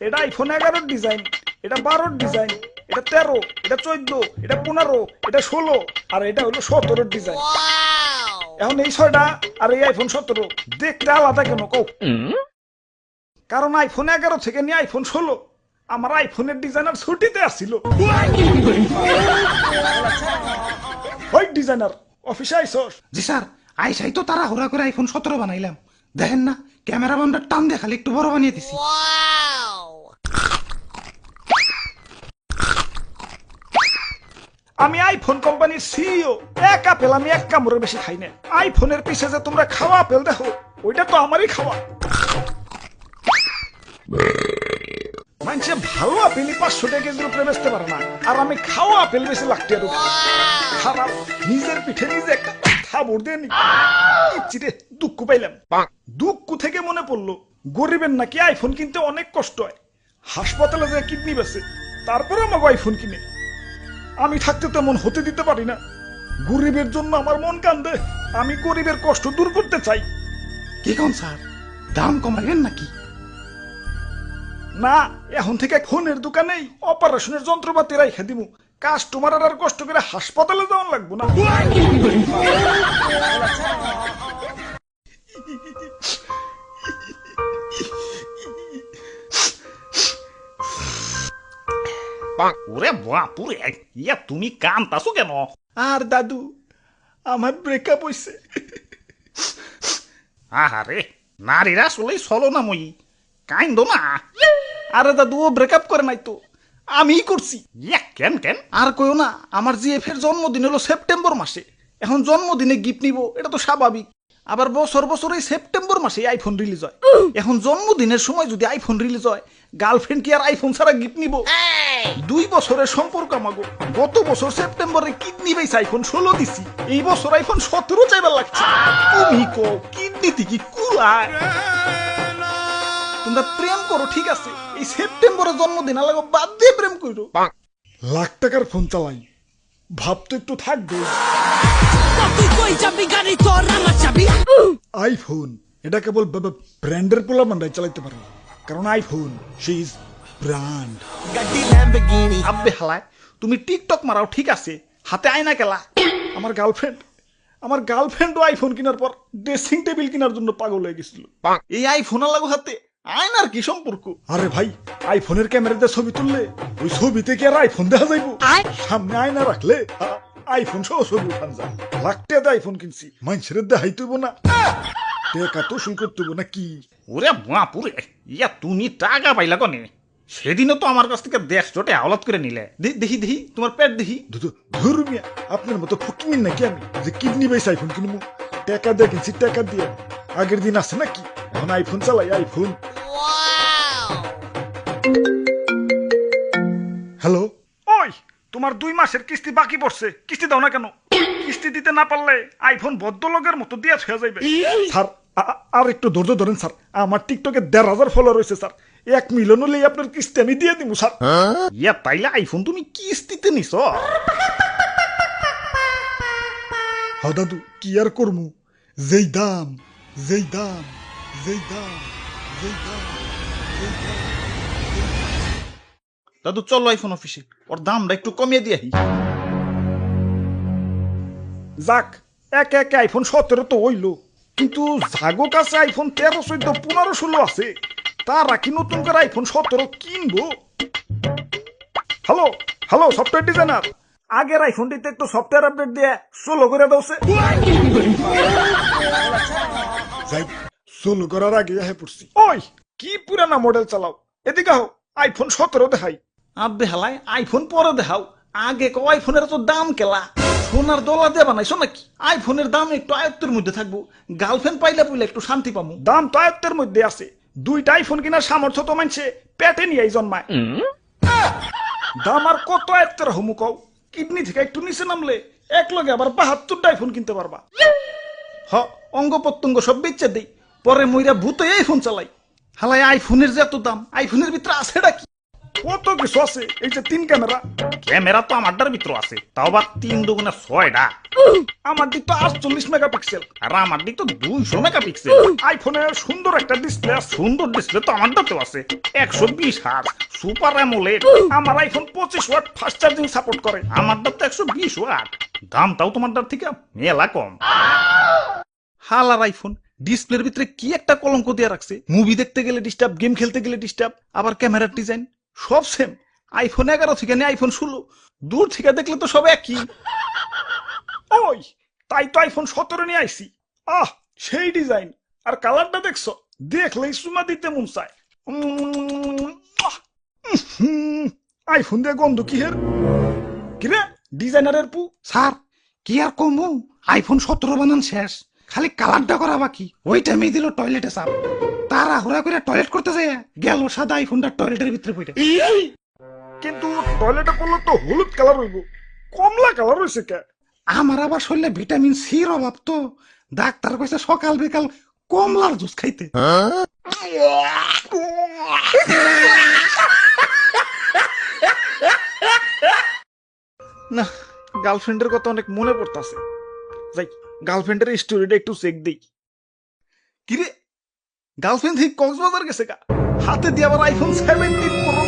এটা iPhone 11 design, এটা 12 design, এটা 13, এটা 14, এটা 15, এটা 16 আর এটা হলো 17 ডিজাইন। এখন এই 6টা আর এই আইফোন 17 দেখতে আলাদা কেন কও? কারণ আইফোন 11 থেকে নিয়ে আইফোন 16 আমার আইফোনের ডিজাইনার ছুটিতে আসছিল। ওই ডিজাইনার অফিসে আইসস? জি স্যার, আইসাই তো তারা হুড়া করে আইফোন 17 বানাইলাম। দেখেন না ক্যামেরা বামটা টান দিয়ে খালি একটু বড় বানিয়ে দিছি। আমি আইফোন কোম্পানির সিইও, এক আপেল আমি এক কামড়ের বেশি খাই না। আইফোনের পিছে যে তোমরা খাওয়া আপেল দেখো ওইটা তো আমারই খাওয়া। মানুষে ভালো আপেলই 500 টাকা কেজির উপরে বেচতে পারে না, আর আমি খাওয়া আপেল বেশি লাখ টাকার উপরে। খারাপ নিজের পিঠে নিজে একটা থাবড় দিয়ে নি। চিরে দুঃখ পাইলাম। দুঃখ থেকে মনে পড়লো গরিবের নাকি আইফোন কিনতে অনেক কষ্ট হয়। হাসপাতালে যে কিডনি বেচে তারপরে আমাকে আইফোন কিনে। আমি থাকতে তেমন হতে দিতে পারি না। গরিবের জন্য আমার মন কান্দে। আমি গরিবের কষ্ট দূর করতে চাই। কি কোন স্যার, দাম কমাইবেন নাকি? না, এখন থেকে ফোনের দোকানেই অপারেশনের যন্ত্রপাতি রাইখা দিমু। কাস্টমার আর কষ্ট করে হাসপাতালে যাওয়ান লাগবো না। ওরে বাপুরে, ইয়া তুমি কান্তাছো কেন? আর দাদু, আমার ব্রেকআপ হইছে। আহারে, নারীরা আসলেই চলো না মই, কাইন্দ না। আরে দাদু, ও ব্রেকআপ করে নাই তো, আমিই করছি। ইয়া কেন কেন? আর কইও না, আমার জিএফের জন্মদিন হলো সেপ্টেম্বর মাসে। এখন জন্মদিনে গিফট নিব, এটা তো স্বাভাবিক। আবার বছর বছর এই সেপ্টেম্বর মাসে আইফোন রিলিজ হয়। এখন জন্মদিনের সময় যদি আইফোন রিলিজ হয়, গার্লফ্রেন্ড কি আর আইফোন ছাড়া গিফট নিব? 2 বছরের সম্পর্ক আমাগো। গত বছর সেপ্টেম্বরে কিডনি বেস আইফোন 16 দিছি, এই বছর আইফোন 17 চাইবার লাগছে। তুমি কো কিডনিতে কি কুলায়? তোমরা প্রেম করো ঠিক আছে, এই সেপ্টেম্বরে জন্মদিন লাগো বাদ দিয়ে প্রেম করো। লাখ টাকার ফোন চালাই, ভাব তো একটু থাকবে। আইফোন এটা কেবল ব্র্যান্ডের পোলা বান্ধাই চালাইতে পারে, কারণ আইফোন সে ইজ ব্র্যান্ড। আব্বে হালায়, তুমি টিকটক মারাও ঠিক আছে, হাতে আয়না কেলা। আমার গার্লফ্রেন্ডও আইফোন কেনার পর ড্রেসিং টেবিল কেনার জন্য পাগল হয়ে গেছিল। এই আইফোন লাগো হাতে আয়নার কি সম্পর্ক? আরে ভাই, আইফোনের ক্যামেরাতে ছবি তুললে ওই ছবিতে কি আর আইফোন দেখা যাইব? সামনে আয়না রাখলে আইফোন সহ ছবি উঠান যায়। লাখ টাকা আইফোন কিনছি, মানুষের দেখাই তুইব না, টাকা তো শুল করতে না কি? ওরে বাপুরে, ইয়া তুমি টাকা পাইলা কনে? সেদিনও তো আমার কাছ থেকে 150 টাকা আওলাদ করে নিলে। দেখি তোমার পেট দেখি। ধর্মিয়া আপনার মতো ফকিং নাকি আমি যে কিডনি বেস আইফোন কিনবো? টাকা দিয়ে কিনছি, টাকা দিয়ে। আগের দিন আছে নাকি? এখন আইফোন চালাই, আইফোন। হ্যালো, ওই তোমার 2 মাসের কিস্তি বাকি পড়ছে, কিস্তি দাও না কেন? কিস্তি দিতে না পারলে আইফোন ভদ্রলোকের মতো দিয়া ছুঁয়া যাইবে। স্যার আর একটু ধৈর্য ধরেন স্যার, আমার টিকটকে 1,500 ফলোয়ার রয়েছে স্যার। 1 মিলিয়ন হলেই আপনার কিস্তি আমি দিয়ে দিব স্যার। ইয়া তাইলে আইফোন তুমি কিস্তিতে নিছ? হ্যাঁ দাদু, কি আর করমু? যেই দাম, যেই দাম, যেই দাম, যেই দাম, যেই দাম। দাদু চলো আইফোন অফিসে, ওর দামটা একটু কমিয়ে দিয়ে। যাক, একে একে আইফোন 17 তো হইল, কিন্তু জাগো কাছে আইফোন 13, 14, 15, 16 আছে। তারা কি নতুন করে আইফোন 17 কিনবো? হ্যালো হ্যালো, সফটওয়্যার ডিজাইনার, আগের আইফোনটিতে একটু সফটওয়্যার আপডেট দিয়ে 16 করে দাওছে। যাই 16 করার আগে পড়ছি। ওই কি পুরানা মডেল চালাও, এদিকে হও, আইফোন 17 দেখাই। আব্বে হালাই, আইফোন পরে দেখাও, আগে কো আইফোনের তো দাম কেলা। সোনার দলা দিয়ে বানাইছো নাকি? আইফোনের দাম একটু আয়ত্তের মধ্যে থাকবো, গার্লফ্রেন্ড পাইলে পুইলে একটু শান্তি পাবো। দাম তো আয়ত্তের মধ্যে আছে, 2টা আইফোন কেনার সামর্থ্য তো মানছে পেটে নিয়ে জন্মায়। দাম আর কত আয়ত্তের হমু কও? কিডনি থেকে একটু নিচে নামলে এক লগে আবার 72টা আইফোন কিনতে পারবা। অঙ্গ প্রত্যঙ্গ সব বেচে দেই, পরে মইরা ভূত আইফোন চালাই। হালাই আইফোনের যে এত দাম, আইফোনের ভিতরে আছেটা কি? কত কিছু আছে, এই যে 3 ক্যামেরা, ক্যামেরা তো আমারটার ভিতর আছে, তাও আবার 3 দুগুণে 6টা। আমার দিক তো 48 মেগাপিক্সেল, আর আমার দিক তো 200 মেগাপিক্সেল। আইফোনে সুন্দর একটা ডিসপ্লে আছে। সুন্দর ডিসপ্লে তো আমারটাতেও আছে, 120 হার্জ সুপার অ্যামোলেড। আমার iPhone 25 watt fast charging support করে। আমারটা তো 120 ওয়াট, দামটাও তোমারটার থেকে মেলা কম। হালার আইফোন ডিসপ্লের ভিতরে কি একটা কলঙ্ক দিয়ে রাখছে, মুভি দেখতে গেলে ডিস্টার্ব, গেম খেলতে গেলে ডিস্টার্ব, আবার ক্যামেরার ডিজাইন সব সেম। আইফোন 11 থেকে নিয়ে আইফোন 16, দূর থেকে দেখলে তো সব একই। ওই তাই তো আইফোন 17 নিয়ে আইছি। আহ, সেই ডিজাইন আর কালারটা দেখছো, দেখলেই সুমা দিতে মন চায়। আইফোন দিয়ে গন্ধ কি হের, কিরে ডিজাইনারের পু। স্যার কি আর কমু, আইফোন 17 বানান শেষ, খালি কালারটা করা বাকি। ওই টাইমে দিল টয়লেটে চাপ, তারা হুড়া করে টয়লেট করতে যায়, গেল সাদা আইফোনটা টয়লেটের ভিতরে পড়ে। কিন্তু টয়লেটে পড়লে তো হলুদ কালার হইব, কমলা কালার হয়েছে কে? আমার আবার শরীরে ভিটামিন সির অভাব তো, ডাক্তার কইছে সকাল বিকাল কমলার জুস খাইতে। না, গার্লফ্রেন্ডের কথা অনেক মনে পড়তাছে, যাই গার্লফ্রেন্ডের স্টোরিটা একটু চেক দেই। কিরে, গার্লফ্রেন্ড ঠিক কক্সবাজার গেছে গা, হাতে দিয়ে আবার আইফোন 17 প্রো